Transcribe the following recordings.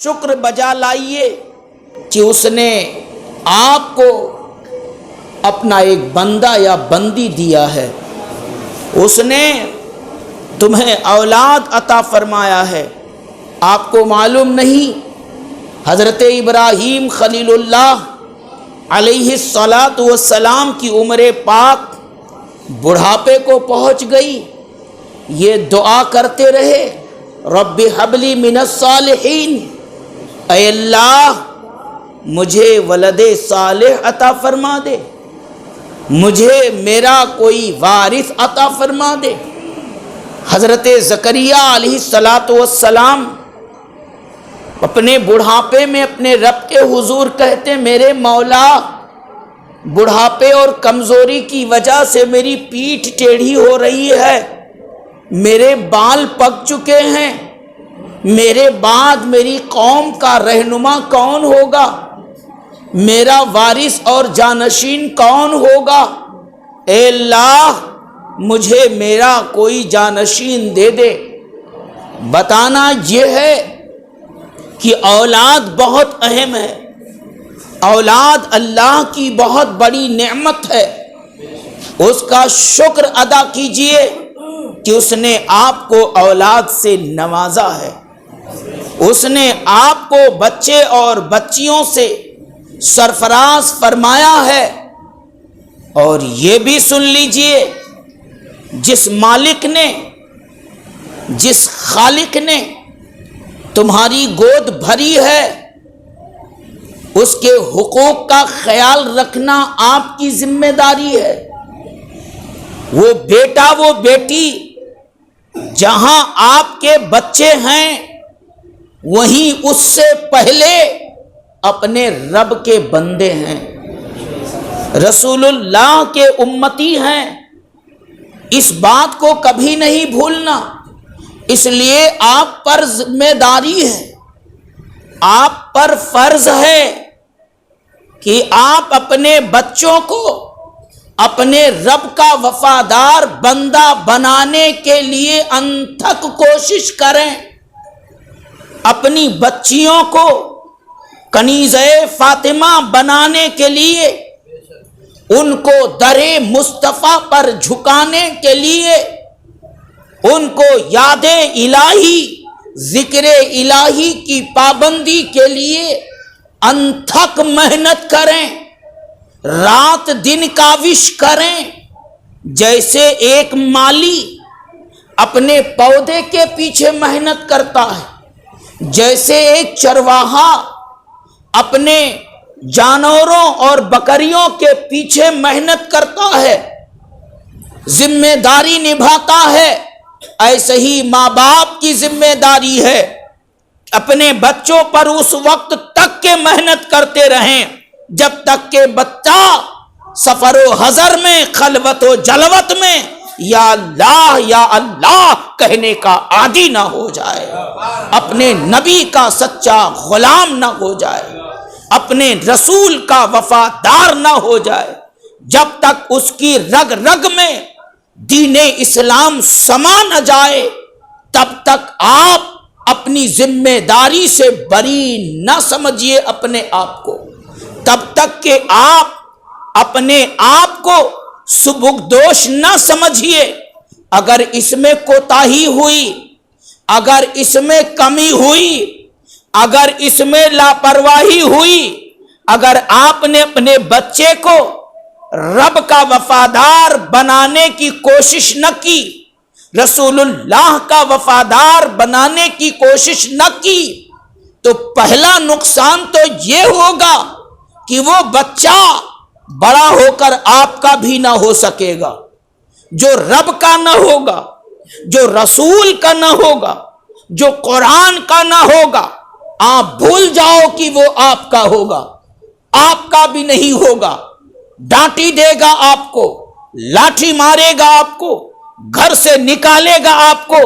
شکر بجا لائیے کہ اس نے آپ کو اپنا ایک بندہ یا بندی دیا ہے، اس نے تمہیں اولاد عطا فرمایا ہے۔ آپ کو معلوم نہیں حضرت ابراہیم خلیل اللہ علیہ الصلاۃ والسلام کی عمر پاک بڑھاپے کو پہنچ گئی، یہ دعا کرتے رہے رب حب لی من الصالحین، اے اللہ مجھے ولد صالح عطا فرما دے، مجھے میرا کوئی وارث عطا فرما دے۔ حضرت زکریا علیہ الصلاۃ والسلام اپنے بڑھاپے میں اپنے رب کے حضور کہتے، میرے مولا بڑھاپے اور کمزوری کی وجہ سے میری پیٹھ ٹیڑھی ہو رہی ہے، میرے بال پک چکے ہیں، میرے بعد میری قوم کا رہنما کون ہوگا، میرا وارث اور جانشین کون ہوگا؟ اے اللہ مجھے میرا کوئی جانشین دے دے۔ بتانا یہ ہے کہ اولاد بہت اہم ہے، اولاد اللہ کی بہت بڑی نعمت ہے، اس کا شکر ادا کیجئے کہ اس نے آپ کو اولاد سے نوازا ہے، اس نے آپ کو بچے اور بچیوں سے سرفراز فرمایا ہے۔ اور یہ بھی سن لیجئے، جس مالک نے، جس خالق نے تمہاری گود بھری ہے، اس کے حقوق کا خیال رکھنا آپ کی ذمہ داری ہے۔ وہ بیٹا وہ بیٹی جہاں آپ کے بچے ہیں، وہیں اس سے پہلے اپنے رب کے بندے ہیں، رسول اللہ کے امتی ہیں، اس بات کو کبھی نہیں بھولنا۔ اس لیے آپ پر ذمہ داری ہے، آپ پر فرض ہے کہ آپ اپنے بچوں کو اپنے رب کا وفادار بندہ بنانے کے لیے انتھک کوشش کریں، اپنی بچیوں کو کنیزہ فاطمہ بنانے کے لیے، ان کو در مصطفیٰ پر جھکانے کے لیے، ان کو یاد الہی، ذکر الہی کی پابندی کے لیے انتھک محنت کریں، رات دن کاوش کریں۔ جیسے ایک مالی اپنے پودے کے پیچھے محنت کرتا ہے، جیسے ایک چرواہا اپنے جانوروں اور بکریوں کے پیچھے محنت کرتا ہے، ذمہ داری نبھاتا ہے، ایسے ہی ماں باپ کی ذمہ داری ہے اپنے بچوں پر اس وقت تک کے محنت کرتے رہیں جب تک کہ بچہ سفر و حضر میں، خلوت و جلوت میں یا اللہ کہنے کا عادی نہ ہو جائے، اپنے نبی کا سچا غلام نہ ہو جائے، اپنے رسول کا وفادار نہ ہو جائے۔ جب تک اس کی رگ رگ میں دین اسلام سما نہ جائے، تب تک آپ اپنی ذمہ داری سے بری نہ سمجھیے اپنے آپ کو، تب تک کہ آپ اپنے آپ کو سبکدوش نہ سمجھیے۔ اگر اس میں کوتاہی ہوئی، اگر اس میں کمی ہوئی، اگر اس میں لاپرواہی ہوئی، اگر آپ نے اپنے بچے کو رب کا وفادار بنانے کی کوشش نہ کی، رسول اللہ کا وفادار بنانے کی کوشش نہ کی، تو پہلا نقصان تو یہ ہوگا کہ وہ بچہ بڑا ہو کر آپ کا بھی نہ ہو سکے گا، جو رب کا نہ ہوگا، جو رسول کا نہ ہوگا، جو قرآن کا نہ ہوگا، آپ بھول جاؤ کہ وہ آپ کا ہوگا، آپ کا بھی نہیں ہوگا۔ ڈانٹی دے گا آپ کو، لاٹھی مارے گا آپ کو، گھر سے نکالے گا آپ کو،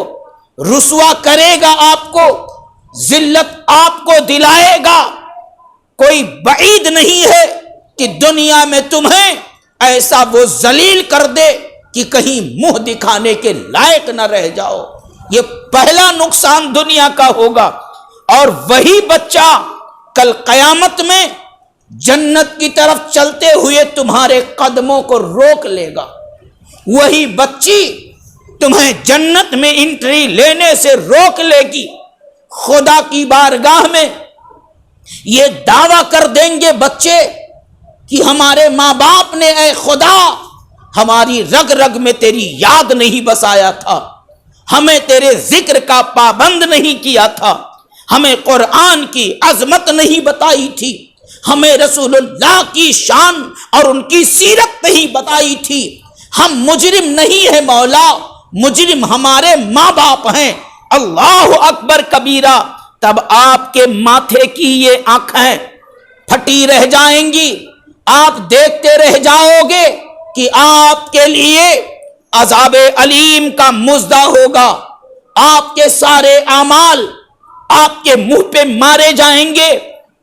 رسوا کرے گا آپ کو، ذلت آپ کو دلائے گا۔ کوئی بعید نہیں ہے کہ دنیا میں تمہیں ایسا وہ ذلیل کر دے کہ کہیں منہ دکھانے کے لائق نہ رہ جاؤ۔ یہ پہلا نقصان دنیا کا ہوگا۔ اور وہی بچہ کل قیامت میں جنت کی طرف چلتے ہوئے تمہارے قدموں کو روک لے گا. وہی بچی تمہیں جنت میں انٹری لینے سے روک لے گی. خدا کی بارگاہ میں یہ دعویٰ کر دیں گے بچے کہ ہمارے ماں باپ نے اے خدا ہماری رگ رگ میں تیری یاد نہیں بسایا تھا، ہمیں تیرے ذکر کا پابند نہیں کیا تھا، ہمیں قرآن کی عظمت نہیں بتائی تھی، ہمیں رسول اللہ کی شان اور ان کی سیرت نہیں بتائی تھی. ہم مجرم نہیں ہیں مولا، مجرم ہمارے ماں باپ ہیں. اللہ اکبر کبیرہ. تب آپ کے ماتھے کی یہ آنکھیں پھٹی رہ جائیں گی، آپ دیکھتے رہ جاؤ گے کہ آپ کے لیے عذاب علیم کا مژدہ ہوگا. آپ کے سارے اعمال آپ کے منہ پہ مارے جائیں گے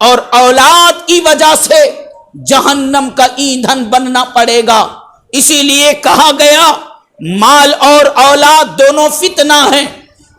اور اولاد کی وجہ سے جہنم کا ایندھن بننا پڑے گا. اسی لیے کہا گیا مال اور اولاد دونوں فتنہ ہیں.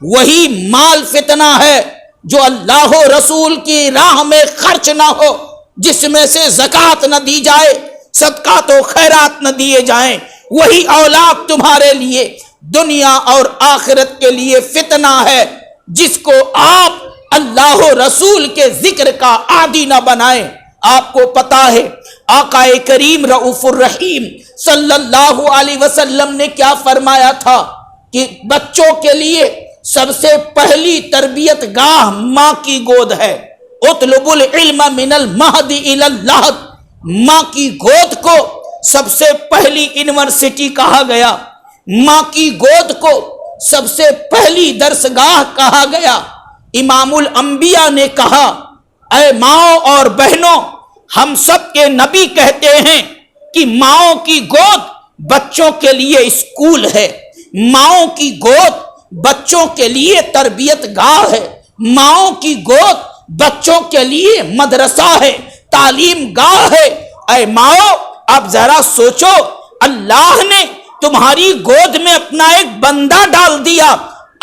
وہی مال فتنہ ہے جو اللہ و رسول کی راہ میں خرچ نہ ہو، جس میں سے زکوٰۃ نہ دی جائے، صدقات و خیرات نہ دیے جائیں. وہی اولاد تمہارے لیے دنیا اور آخرت کے لیے فتنہ ہے، جس کو آپ اللہ و رسول کے ذکر کا عادی نہ بنائیں. آپ کو پتا ہے آقا کریم رؤوف الرحیم صلی اللہ علیہ وسلم نے کیا فرمایا تھا کہ بچوں کے لیے سب سے پہلی تربیت گاہ ماں کی گود ہے. اطلب العلم من المہد الی اللحد. ماں کی گود کو سب سے پہلی یونیورسٹی کہا گیا، ماں کی گود کو سب سے پہلی درسگاہ کہا گیا. امام الانبیاء نے کہا اے ماؤں اور بہنوں، ہم سب کے نبی کہتے ہیں کہ ماؤں کی گود بچوں کے لیے اسکول ہے، ماؤں کی گود بچوں کے لیے تربیت گاہ ہے، ماؤں کی گود بچوں کے لیے مدرسہ ہے، تعلیم گاہ ہے. اے ماؤں اب ذرا سوچو، اللہ نے تمہاری گود میں اپنا ایک بندہ ڈال دیا.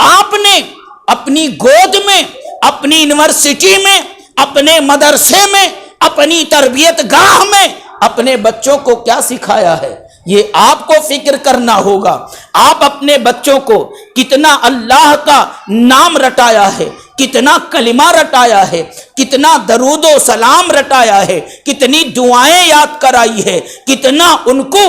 آپ نے اپنی گود میں، اپنی یونیورسٹی میں، اپنے مدرسے میں، اپنی تربیت گاہ میں اپنے بچوں کو کیا سکھایا ہے؟ یہ آپ کو فکر کرنا ہوگا. آپ اپنے بچوں کو کتنا اللہ کا نام رٹایا ہے، کتنا کلمہ رٹایا ہے، کتنا درود و سلام رٹایا ہے، کتنی دعائیں یاد کرائی ہے، کتنا ان کو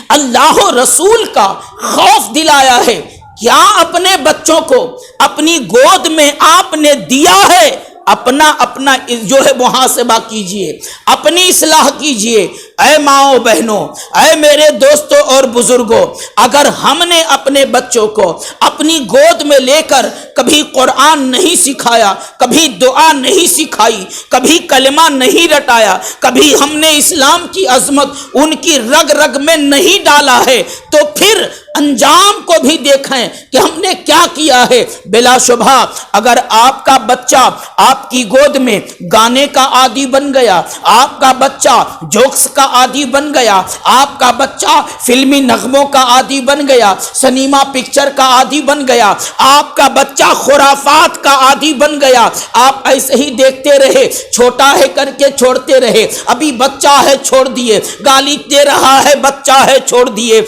اللہ و رسول کا خوف دلایا ہے. کیا اپنے بچوں کو اپنی گود میں آپ نے دیا ہے؟ اپنا جو ہے محاسبہ کیجئے، اپنی اصلاح کیجئے. اے ماؤں بہنوں، اے میرے دوستوں اور بزرگوں، اگر ہم نے اپنے بچوں کو اپنی گود میں لے کر کبھی قرآن نہیں سکھایا، کبھی دعا نہیں سکھائی، کبھی کلمہ نہیں رٹایا، کبھی ہم نے اسلام کی عظمت ان کی رگ رگ میں نہیں ڈالا ہے، تو پھر انجام کو بھی دیکھیں کہ ہم نے کیا کیا ہے. بلا شبہ اگر آپ کا بچہ آپ کی گود میں گانے کا عادی بن گیا، آپ کا بچہ جوکس کا عادی بن گیا، آپ کا بچہ فلمی نغموں کا عادی بن گیا، سنیما پکچر کا عادی بن گیا، آپ کا بچہ خرافات کا عادی بن گیا، آپ ایسے ہی دیکھتے رہے، چھوٹا ہے کر کے چھوڑتے رہے، ابھی بچہ ہے چھوڑ دیے، گالی دے رہا ہے بچہ ہے چھوڑ دیے،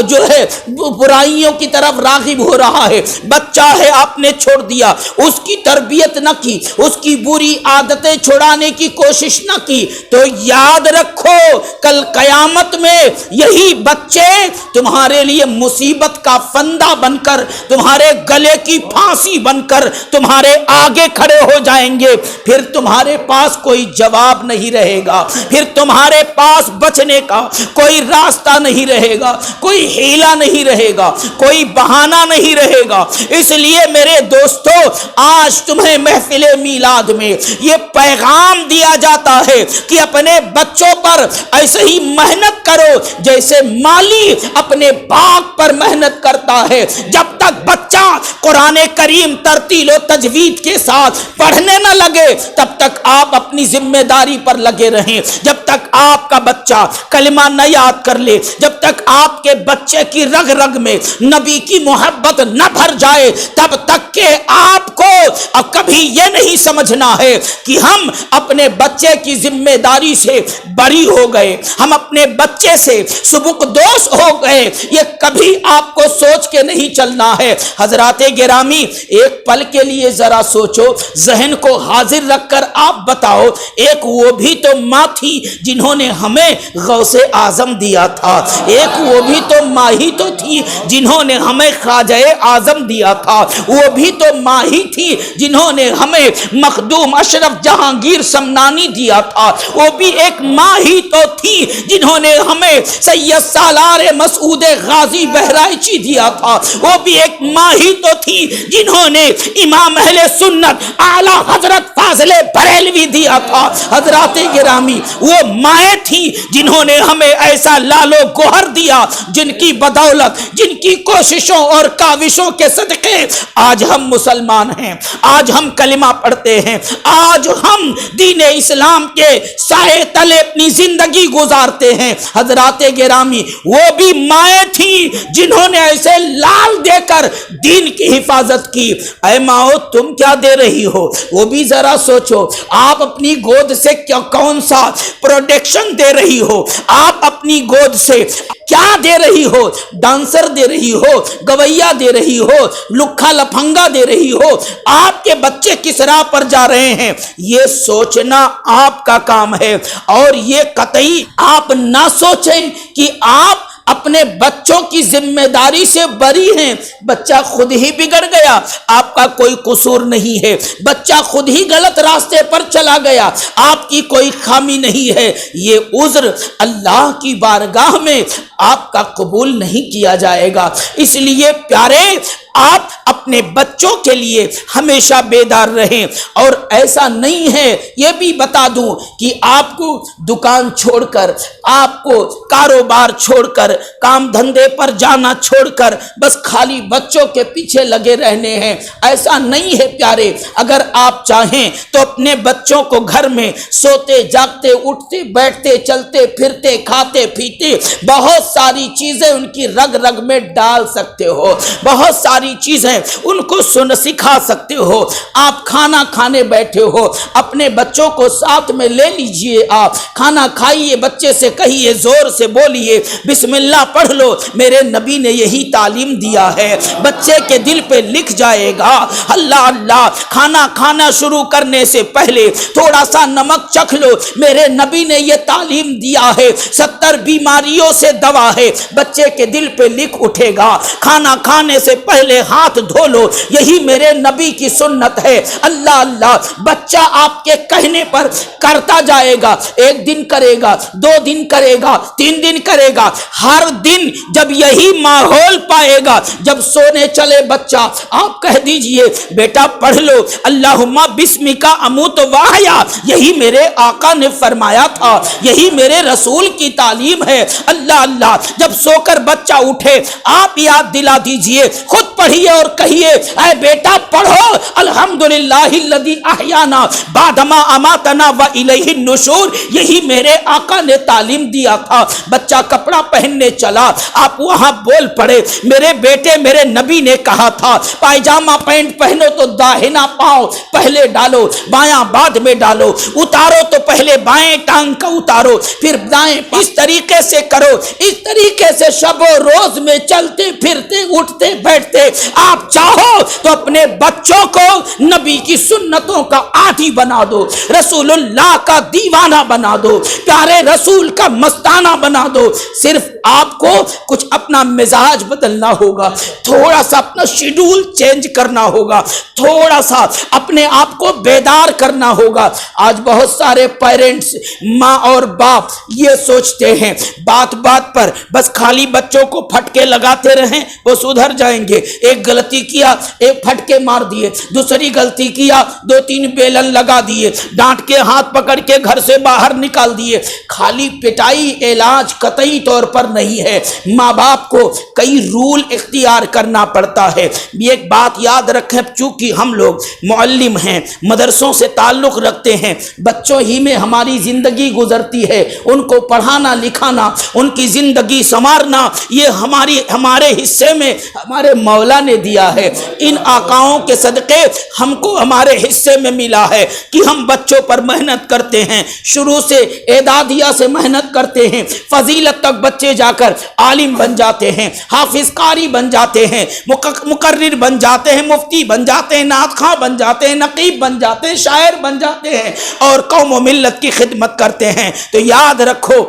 جو ہے برائیوں کی طرف راغب ہو رہا ہے بچہ ہے آپ نے چھوڑ دیا، اس کی تربیت نہ کی، اس کی بری عادتیں چھڑانے کی کوشش نہ کی، تو یاد رکھو کل قیامت میں یہی بچے تمہارے لیے مصیبت کا فندہ بن کر، تمہارے گلے کی پھانسی بن کر تمہارے آگے کھڑے ہو جائیں گے. پھر تمہارے پاس کوئی جواب نہیں رہے گا، پھر تمہارے پاس بچنے کا کوئی راستہ نہیں رہے گا، کوئی ہیلا نہیں رہے گا، کوئی بہانہ نہیں رہے گا. اس لیے میرے دوستو، آج تمہیں محفل میلاد میں یہ پیغام دیا جاتا ہے کہ اپنے بچوں پر ایسے ہی محنت کرو جیسے مالی اپنے باغ پر محنت کرتا ہے. جب تک بچہ قرآن کریم ترتیل و تجوید کے ساتھ پڑھنے نہ لگے تب تک آپ اپنی ذمہ داری پر لگے رہیں. جب تک آپ کا بچہ کلمہ نہ یاد کر لے، جب تک آپ کے بچے کی رگ رگ میں نبی کی محبت نہ بھر جائے، تب تک کہ آپ کو اب کبھی یہ نہیں سمجھنا ہے کہ ہم اپنے بچے کی ذمہ داری سے بری ہو گئے، ہم اپنے بچے سے سبکدوش ہو گئے. یہ کبھی آپ کو سوچ کے نہیں چلنا ہے. حضرات گرامی، ایک پل کے لیے ذرا سوچو، ذہن کو حاضر رکھ کر آپ بتاؤ، ایک وہ بھی تو ماں تھی جنہوں نے ہمیں غوث اعظم دیا تھا، ایک وہ بھی تو ماں ہی تو تھی جنہوں نے ہمیں خواجہ اعظم دیا تھا، وہ بھی تو ماں ہی تھی جنہوں نے ہمیں مخدوم اشرف جہانگیر سمنانی دیا تھا، وہ بھی ایک ماں ہی تو تھی جنہوں نے ہمیں سید سالار مسعود غازی بہرائچی دیا تھا، وہ بھی ایک ماں ہی تو تھی جنہوں نے امام اہل سنت اعلی حضرت فاضل بریلوی دیا تھا. حضرات گرامی، وہ مائیں تھیں جنہوں نے ہمیں ایسا لال و گوہر دیا جن کی بدولت، جن کی کوششوں اور کاوشوں کے صدقے آج ہم مسلمان ہیں، آج ہم کلمہ پڑھتے ہیں، آج ہم دین اسلام کے سائے تلے اپنی زندگی گزارتے ہیں. حضرات گرامی، وہ بھی مائیں تھیں جنہوں نے ایسے لال دے کر دین کی حفاظت کی. اے ماؤ، تم کیا دے رہی ہو؟ وہ بھی ذرا سوچو. آپ اپنی گود سے کون سا پروڈکشن دے رہی ہو؟ آپ اپنی گود سے کیا دے رہی ہو؟ ڈانسر دے رہی ہو، گویا دے رہی ہو، لکھا لفنگا دے رہی ہو؟ آپ کے بچے کس راہ پر جا رہے ہیں، یہ سوچنا آپ کا کام ہے. اور یہ قطعی آپ نہ سوچیں کہ آپ اپنے بچوں کی ذمہ داری سے بری ہیں. بچہ خود ہی بگڑ گیا، آپ کا کوئی قصور نہیں ہے. بچہ خود ہی غلط راستے پر چلا گیا، آپ کی کوئی خامی نہیں ہے. یہ عذر اللہ کی بارگاہ میں آپ کا قبول نہیں کیا جائے گا. اس لیے پیارے، آپ اپنے بچوں کے لیے ہمیشہ بیدار رہیں. اور ایسا نہیں ہے، یہ بھی بتا دوں کہ آپ کو دکان چھوڑ کر، آپ کو کاروبار چھوڑ کر، کام دھندے پر جانا چھوڑ کر بس خالی بچوں کے پیچھے لگے رہنے ہیں. ایسا نہیں ہے پیارے. اگر آپ چاہیں تو اپنے بچوں کو گھر میں سوتے جاگتے اٹھتے بیٹھتے چلتے پھرتے کھاتے پیتے بہت ساری چیزیں ان کی رگ رگ میں ڈال سکتے ہو، بہت ساری چیزیں ان کو سکھا سکتے ہو. آپ کھانا کھانے بیٹھے ہو، اپنے بچوں کو ساتھ میں لے لیجئے. آپ کھانا کھائیے، بچے سے کہیے، زور سے بولیے، بسم اللہ پڑھ لو. میرے نبی نے یہی تعلیم دیا ہے. بچے کے دل پہ لکھ جائے گا. اللہ اللہ. کھانا کھانا شروع کرنے سے پہلے تھوڑا سا نمک چکھ لو. میرے نبی نے یہ تعلیم دیا ہے. 70 بیماریوں سے دوا ہے. بچے کے دل پہ لکھ اٹھے گا. کھانا کھانے سے پہلے ہاتھ دھو لو. یہی میرے نبی کی سنت ہے. اللہ اللہ. بچہ آپ کے کہنے پر کرتا جائے گا. 1 دن کرے گا، 2 دن کرے گا، 3 دن کرے گا. ہر دن جب یہی ماحول پائے گا، جب سونے چلے بچہ، آپ کہہ دیجئے بیٹا پڑھ لو اللہم بسمک اموت واحیا. یہی میرے آقا نے فرمایا تھا، یہی میرے رسول کی تعلیم ہے. اللہ اللہ. جب سو کر بچہ اٹھے، آپ یاد دلا دیجئے، خود پڑھیے اور کہیے اے بیٹا پڑھو الحمدللہ الذی احیانا بعدما اماتنا والیہ النشور. یہی میرے آقا نے تعلیم دیا تھا. بچہ کپڑا پہننے چلا، آپ وہاں بول پڑے میرے بیٹے میرے نبی نے کہا تھا پائجامہ پینٹ پہنو تو داہنا پاؤں پہلے ڈالو، بایاں بعد میں ڈالو، اتارو تو پہلے بائیں ٹانگ کا اتارو پھر دائیں. اس طریقے سے کرو. اس طریقے سے شب و روز میں چلتے پھرتے اٹھتے بیٹھتے آپ چاہو تو اپنے بچوں کو نبی کی سنتوں کا عادی بنا دو، رسول اللہ کا دیوانہ بنا دو، پیارے رسول کا مستانہ بنا دو. صرف آپ کو کچھ اپنا مزاج بدلنا ہوگا، تھوڑا سا اپنا شیڈول چینج کرنا ہوگا، تھوڑا سا اپنے آپ کو بیدار کرنا ہوگا. آج بہت سارے پیرنٹس، ماں اور باپ یہ سوچتے ہیں بات بات پر بس خالی بچوں کو پھٹکے لگاتے رہیں وہ سدھر جائیں گے. ایک غلطی کیا ایک پھٹکے مار دیے، دوسری غلطی کیا 2-3 بیلن لگا دیے، ڈانٹ کے ہاتھ پکڑ کے گھر سے باہر نکال دیے۔ خالی پٹائی علاج قطعی طور پر نہیں ہے، ماں باپ کو کئی رول اختیار کرنا پڑتا ہے۔ ایک بات یاد رکھیں، چونکہ ہم لوگ معلم ہیں، مدرسوں سے تعلق رکھتے ہیں، بچوں ہی میں ہماری زندگی گزرتی ہے، ان کو پڑھانا لکھانا، ان کی زندگی سنوارنا، یہ ہمارے حصے میں ہمارے مولا نے دیا ہے۔ ان آقاؤں کے صدقے ہم کو ہمارے حصے میں ملا ہے کہ ہم بچوں پر محنت کرتے ہیں، شروع سے اعدادیہ سے محنت کرتے ہیں، فضیلت تک بچے جا کر عالم بن جاتے ہیں، حافظ قاری بن جاتے ہیں، مقرر بن جاتے ہیں، مفتی بن جاتے ہیں، نعت خواں بن جاتے ہیں، نقیب بن جاتے ہیں، شاعر بن جاتے ہیں اور قوم و ملت کی خدمت کرتے ہیں۔ تو یاد رکھو،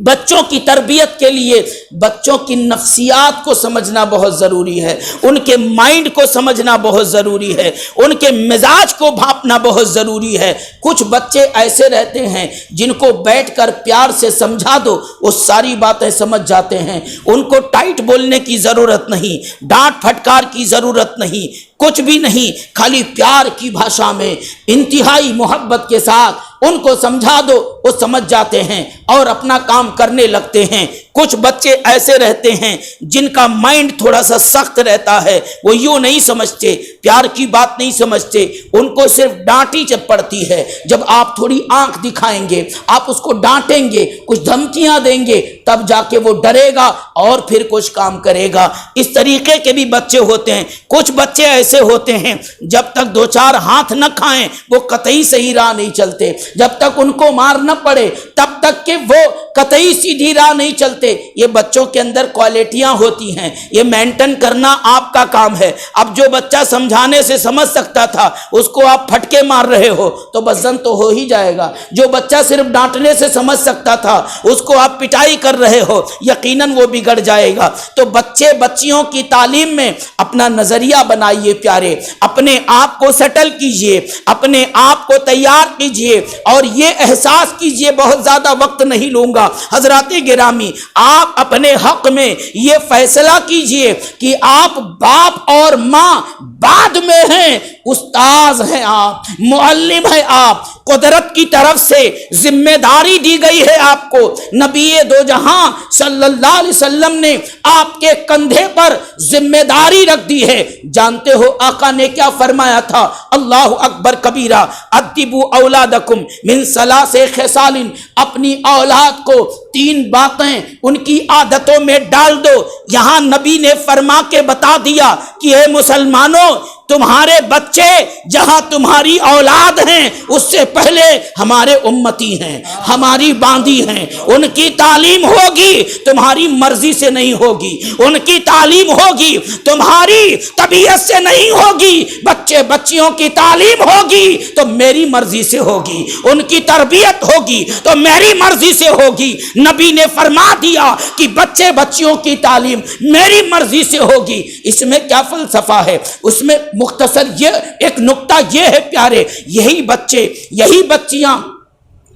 بچوں کی تربیت کے لیے بچوں کی نفسیات کو سمجھنا بہت ضروری ہے، ان کے مائنڈ کو سمجھنا بہت ضروری ہے، ان کے مزاج کو بھاپنا بہت ضروری ہے۔ کچھ بچے ایسے رہتے ہیں جن کو بیٹھ کر پیار سے سمجھا دو وہ ساری باتیں سمجھ جاتے ہیں، ان کو ٹائٹ بولنے کی ضرورت نہیں، ڈانٹ پھٹکار کی ضرورت نہیں، کچھ بھی نہیں، خالی پیار کی بھاشا میں انتہائی محبت کے ساتھ ان کو سمجھا دو، وہ سمجھ جاتے ہیں اور اپنا کام کرنے لگتے ہیں۔ کچھ بچے ایسے رہتے ہیں جن کا مائنڈ تھوڑا سا سخت رہتا ہے، وہ یوں نہیں سمجھتے، پیار کی بات نہیں سمجھتے، ان کو صرف ڈانٹی جب پڑتی ہے، جب آپ تھوڑی آنکھ دکھائیں گے، آپ اس کو ڈانٹیں گے، کچھ دھمکیاں دیں گے، تب جا کے وہ ڈرے گا اور پھر کچھ کام کرے گا۔ اس طریقے کے بھی بچے ہوتے ہیں۔ کچھ بچے ایسے ہوتے ہیں جب تک 2-4 ہاتھ نہ کھائیں وہ قطعی صحیح راہ نہیں چلتے، جب تک ان کو مار نہ پڑے تب تک کہ وہ قطعی سیدھی راہ نہیں چلتے۔ یہ بچوں کے اندر کوالٹیاں ہوتی ہیں، یہ مینٹین کرنا آپ کا کام ہے۔ اب جو بچہ سمجھانے سے سمجھ سکتا تھا اس کو آپ پھٹکے مار رہے ہو تو بزن تو ہو ہی جائے گا، جو بچہ صرف ڈانٹنے سے سمجھ سکتا تھا اس کو آپ پٹائی کر رہے ہو یقیناً وہ بگڑ جائے گا۔ تو بچے بچیوں کی تعلیم میں اپنا نظریہ بنائیے پیارے، اپنے آپ کو سیٹل کیجئے، اپنے آپ کو تیار کیجئے اور یہ احساس کیجئے بہت زیادہ وقت نہیں لوں گا حضرات گرامی، آپ اپنے حق میں یہ فیصلہ کیجئے کہ آپ باپ اور ماں بعد میں ہیں، استاذ ہیں آپ، معلم ہیں آپ، قدرت کی طرف سے ذمہ داری دی گئی ہے آپ کو، نبی دو جہاں صلی اللہ علیہ وسلم نے آپ کے کندھے پر ذمہ داری رکھ دی ہے۔ جانتے ہو آقا نے کیا فرمایا تھا؟ اللہ اکبر کبیرہ، ادبوا اولادکم من ثلاث خصال، اپنی اولاد کو 3 باتیں ان کی عادتوں میں ڈال دو۔ یہاں نبی نے فرما کے بتا دیا کہ اے مسلمانوں، تمہارے بچے جہاں تمہاری اولاد ہیں اس سے پہلے ہمارے امتی ہیں، ہماری باندی ہیں، ان کی تعلیم ہوگی تمہاری مرضی سے نہیں ہوگی، ان کی تعلیم ہوگی تمہاری طبیعت سے نہیں ہوگی، بچے بچیوں کی تعلیم ہوگی تو میری مرضی سے ہوگی، ان کی تربیت ہوگی تو میری مرضی سے ہوگی۔ نبی نے فرما دیا کہ بچے بچیوں کی تعلیم میری مرضی سے ہوگی۔ اس میں کیا فلسفہ ہے؟ اس میں مختصر یہ ایک نقطہ یہ ہے پیارے، یہی بچے یہی بچیاں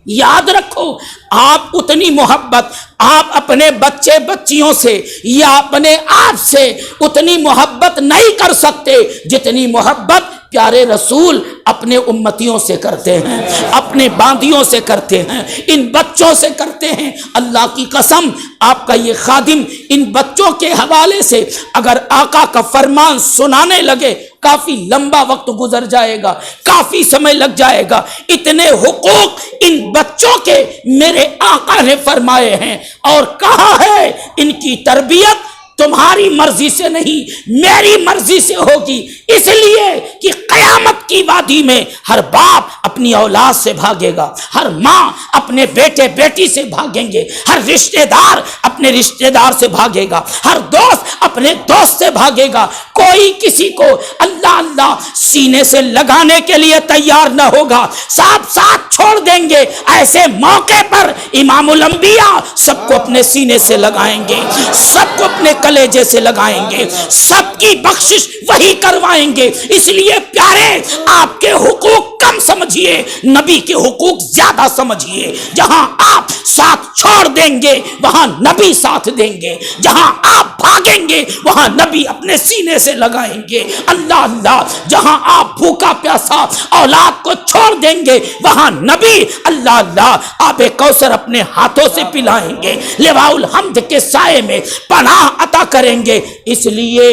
یاد رکھو، آپ اتنی محبت آپ اپنے بچے بچیوں سے یا اپنے آپ سے اتنی محبت نہیں کر سکتے جتنی محبت پیارے رسول اپنے امتیوں سے کرتے ہیں، اپنے باندیوں سے کرتے ہیں، ان بچوں سے کرتے ہیں۔ اللہ کی قسم آپ کا یہ خادم ان بچوں کے حوالے سے اگر آقا کا فرمان سنانے لگے کافی لمبا وقت گزر جائے گا، کافی سمے لگ جائے گا۔ اتنے حقوق ان بچوں کے میرے آقا نے فرمائے ہیں اور کہا ہے ان کی تربیت تمہاری مرضی سے نہیں میری مرضی سے ہوگی، اس لیے کہ قیامت کی وادی میں ہر باپ اپنی اولاد سے بھاگے گا، ہر ماں اپنے بیٹے بیٹی سے بھاگیں گے، ہر رشتہ دار اپنے رشتہ دار سے بھاگے گا، ہر دوست اپنے دوست سے بھاگے گا، کوئی کسی کو اللہ اللہ سینے سے لگانے کے لیے تیار نہ ہوگا، ساتھ چھوڑ دیں گے۔ ایسے موقع پر امام الانبیاء سب کو اپنے سینے سے لگائیں گے، سب کو اپنے کلیجے سے لگائیں گے، سب کی بخشش وہی کروائیں گے۔ اس لیے پیارے آپ کے حقوق کم سمجھیے۔ سمجھیے، نبی کے حقوق زیادہ سمجھیے۔ جہاں آپ ساتھ چھوڑ دیں گے وہاں نبی ساتھ دیں گے، جہاں آپ بھاگیں گے وہاں نبی اپنے سینے سے لگائیں گے۔ اللہ اللہ، جہاں آپ بھوکا پیاسا اولاد کو چھوڑ دیں گے وہاں نبی اللہ اللہ آب کوثر اپنے ہاتھوں سے پلائیں گے، لواء الحمد کے سائے میں پناہ عطا کریں گے۔ اس لیے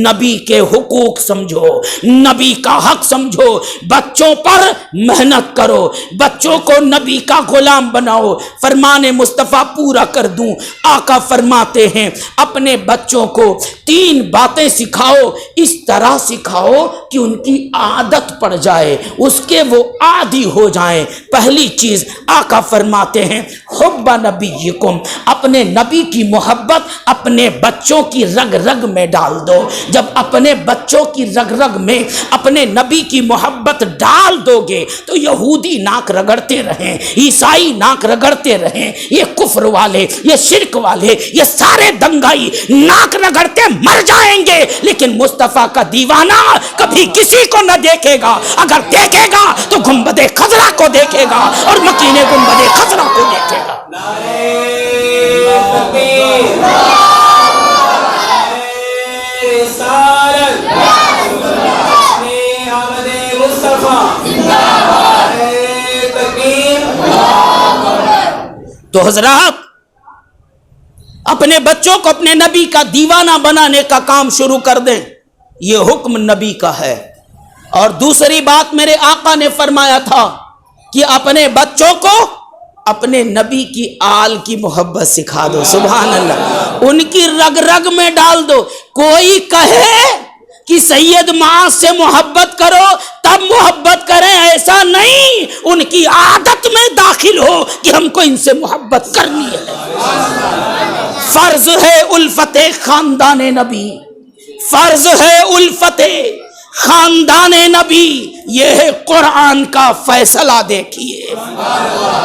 نبی کے حقوق سمجھو، نبی کا حق سمجھو، بچوں پر محنت کرو، بچوں کو نبی کا غلام بناؤ۔ فرمان مصطفیٰ پورا کر دوں، آقا فرماتے ہیں اپنے بچوں کو 3 باتیں سکھاؤ، اس طرح سکھاؤ کہ ان کی عادت پڑ جائے، اس کے وہ عادی ہو جائیں۔ پہلی چیز آقا فرماتے ہیں حب نبیکم، اپنے نبی کی محبت اپنے بچوں کی رگ رگ میں ڈال دو۔ جب اپنے بچوں کی رگ رگ میں اپنے نبی کی محبت ڈال دو گے تو یہودی ناک رگڑتے رہیں، عیسائی ناک رگڑتے رہیں، یہ کفر والے، یہ شرک والے، یہ سارے دنگائی ناک رگڑتے مر جائیں گے، لیکن مصطفیٰ کا دیوانہ کبھی کسی کو نہ دیکھے گا۔ اگر دیکھے گا تو گنبد خضرا کو دیکھے گا اور مکین گنبد خضرا کو دیکھے گا۔ تو حضرات اپنے بچوں کو اپنے نبی کا دیوانہ بنانے کا کام شروع کر دیں، یہ حکم نبی کا ہے۔ اور دوسری بات میرے آقا نے فرمایا تھا کہ اپنے بچوں کو اپنے نبی کی آل کی محبت سکھا دو۔ سبحان اللہ، ان کی رگ رگ میں ڈال دو۔ کوئی کہے کہ سید معاذ سے محبت کرو تب محبت کریں، ایسا نہیں، ان کی عادت میں داخل ہو کہ ہم کو ان سے محبت کرنی ہے۔ فرض ہے الفت خاندان نبی، فرض ہے الفت خاندان نبی، یہ ہے قرآن کا فیصلہ۔ دیکھیے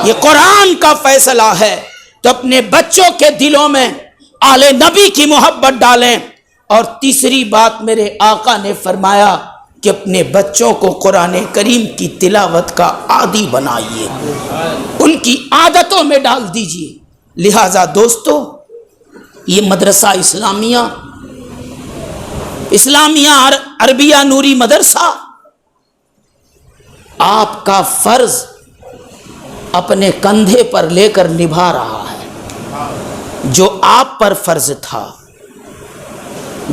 یہ قرآن کا فیصلہ ہے، تو اپنے بچوں کے دلوں میں آل نبی کی محبت ڈالیں۔ اور تیسری بات میرے آقا نے فرمایا کہ اپنے بچوں کو قرآن کریم کی تلاوت کا عادی بنائیے، ان کی عادتوں میں ڈال دیجیے۔ لہذا دوستو، یہ مدرسہ اسلامیہ عربیہ نوری مدرسہ آپ کا فرض اپنے کندھے پر لے کر نبھا رہا ہے۔ جو آپ پر فرض تھا،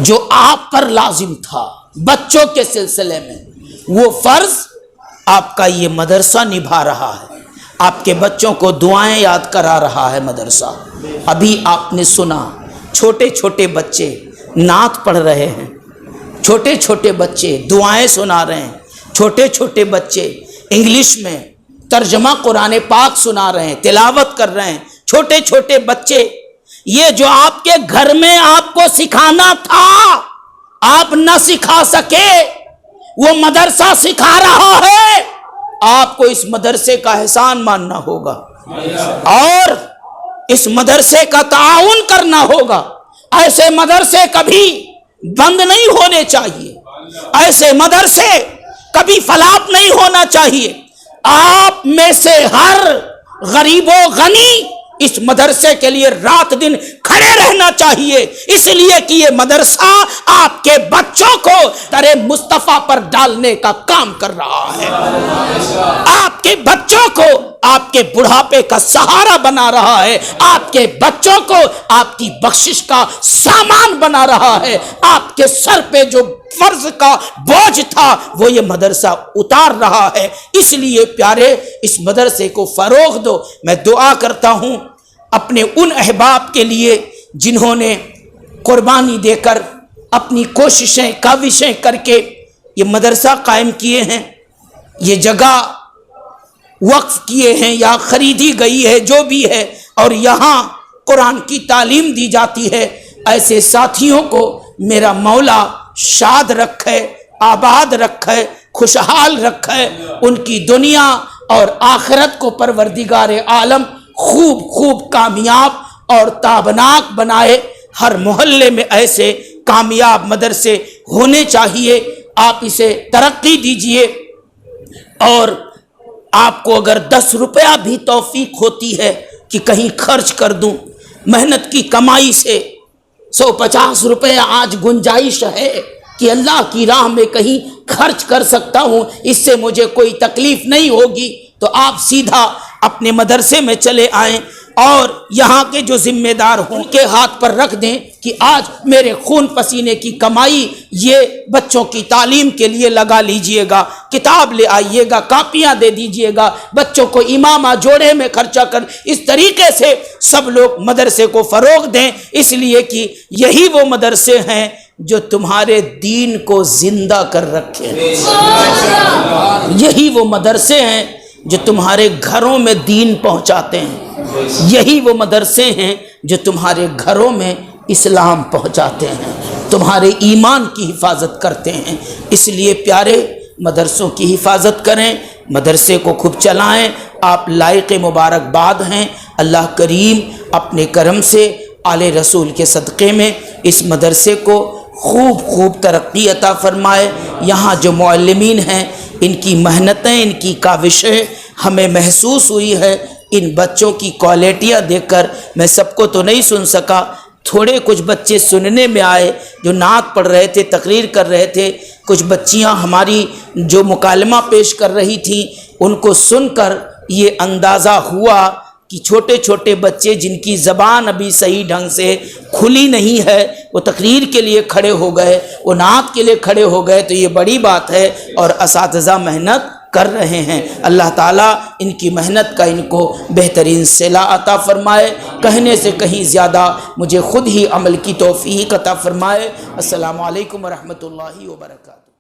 جو آپ پر لازم تھا بچوں کے سلسلے میں، وہ فرض آپ کا یہ مدرسہ نبھا رہا ہے۔ آپ کے بچوں کو دعائیں یاد کرا رہا ہے مدرسہ۔ ابھی آپ نے سنا چھوٹے چھوٹے بچے نعت پڑھ رہے ہیں، چھوٹے چھوٹے بچے دعائیں سنا رہے ہیں، چھوٹے چھوٹے بچے انگلش میں ترجمہ قرآن پاک سنا رہے ہیں، تلاوت کر رہے ہیں، چھوٹے چھوٹے بچے۔ یہ جو آپ کے گھر میں آپ کو سکھانا تھا آپ نہ سکھا سکے، وہ مدرسہ سکھا رہا ہے۔ آپ کو اس مدرسے کا احسان ماننا ہوگا اور اس مدرسے کا تعاون کرنا ہوگا۔ ایسے مدرسے کبھی بند نہیں ہونے چاہیے، ایسے مدرسے کبھی فلاپ نہیں ہونا چاہیے۔ آپ میں سے ہر غریب و غنی اس مدرسے کے لیے رات دن کھڑے رہنا چاہیے، اس لیے کہ یہ مدرسہ آپ کے بچوں کو درِ مصطفیٰ پر ڈالنے کا کام کر رہا ہے، آپ کے بچوں کو آپ کے بڑھاپے کا سہارا بنا رہا ہے، آپ کے بچوں کو آپ کی بخشش کا سامان بنا رہا ہے۔ آپ کے سر پہ جو فرض کا بوجھ تھا وہ یہ مدرسہ اتار رہا ہے۔ اس لیے پیارے، اس مدرسے کو فروغ دو۔ میں دعا کرتا ہوں اپنے ان احباب کے لیے جنہوں نے قربانی دے کر اپنی کوششیں کاوشیں کر کے یہ مدرسہ قائم کیے ہیں، یہ جگہ وقف کیے ہیں یا خریدی گئی ہے، جو بھی ہے، اور یہاں قرآن کی تعلیم دی جاتی ہے۔ ایسے ساتھیوں کو میرا مولا شاد رکھے، آباد رکھے، خوشحال رکھے، ان کی دنیا اور آخرت کو پروردگار عالم خوب خوب کامیاب اور تابناک بنائے۔ ہر محلے میں ایسے کامیاب مدرسے ہونے چاہیے۔ آپ اسے ترقی دیجئے اور آپ کو اگر 10 روپیہ بھی توفیق ہوتی ہے کہ کہیں خرچ کر دوں، محنت کی کمائی سے 150 روپے آج گنجائش ہے کہ اللہ کی راہ میں کہیں خرچ کر سکتا ہوں، اس سے مجھے کوئی تکلیف نہیں ہوگی، تو آپ سیدھا اپنے مدرسے میں چلے آئیں اور یہاں کے جو ذمہ دار ہوں کے ہاتھ پر رکھ دیں کہ آج میرے خون پسینے کی کمائی یہ بچوں کی تعلیم کے لیے لگا لیجئے گا، کتاب لے آئیے گا، کاپیاں دے دیجئے گا، بچوں کو امامہ جوڑے میں خرچہ کر، اس طریقے سے سب لوگ مدرسے کو فروغ دیں، اس لیے کہ یہی وہ مدرسے ہیں جو تمہارے دین کو زندہ کر رکھے، یہی وہ مدرسے ہیں جو تمہارے گھروں میں دین پہنچاتے ہیں، یہی وہ مدرسے ہیں جو تمہارے گھروں میں اسلام پہنچاتے ہیں، تمہارے ایمان کی حفاظت کرتے ہیں۔ اس لیے پیارے مدرسوں کی حفاظت کریں، مدرسے کو خوب چلائیں، آپ لائق مبارکباد ہیں۔ اللہ کریم اپنے کرم سے آل رسول کے صدقے میں اس مدرسے کو خوب ترقی عطا فرمائے۔ یہاں جو معلمین ہیں ان کی محنتیں، ان کی کاوشیں ہمیں محسوس ہوئی ہے۔ ان بچوں کی کوالٹیاں دیکھ کر میں سب کو تو نہیں سن سکا، تھوڑے کچھ بچے سننے میں آئے جو نعت پڑھ رہے تھے، تقریر کر رہے تھے، کچھ بچیاں ہماری جو مکالمہ پیش کر رہی تھیں، ان کو سن کر یہ اندازہ ہوا کہ چھوٹے چھوٹے بچے جن کی زبان ابھی صحیح ڈھنگ سے کھلی نہیں ہے، وہ تقریر کے لیے کھڑے ہو گئے، وہ نعت کے لیے کھڑے ہو گئے، تو یہ بڑی بات ہے، اور اساتذہ محنت کر رہے ہیں۔ اللہ تعالیٰ ان کی محنت کا ان کو بہترین صلہ عطا فرمائے، کہنے سے کہیں زیادہ مجھے خود ہی عمل کی توفیق عطا فرمائے۔ السلام علیکم ورحمۃ اللہ وبرکاتہ۔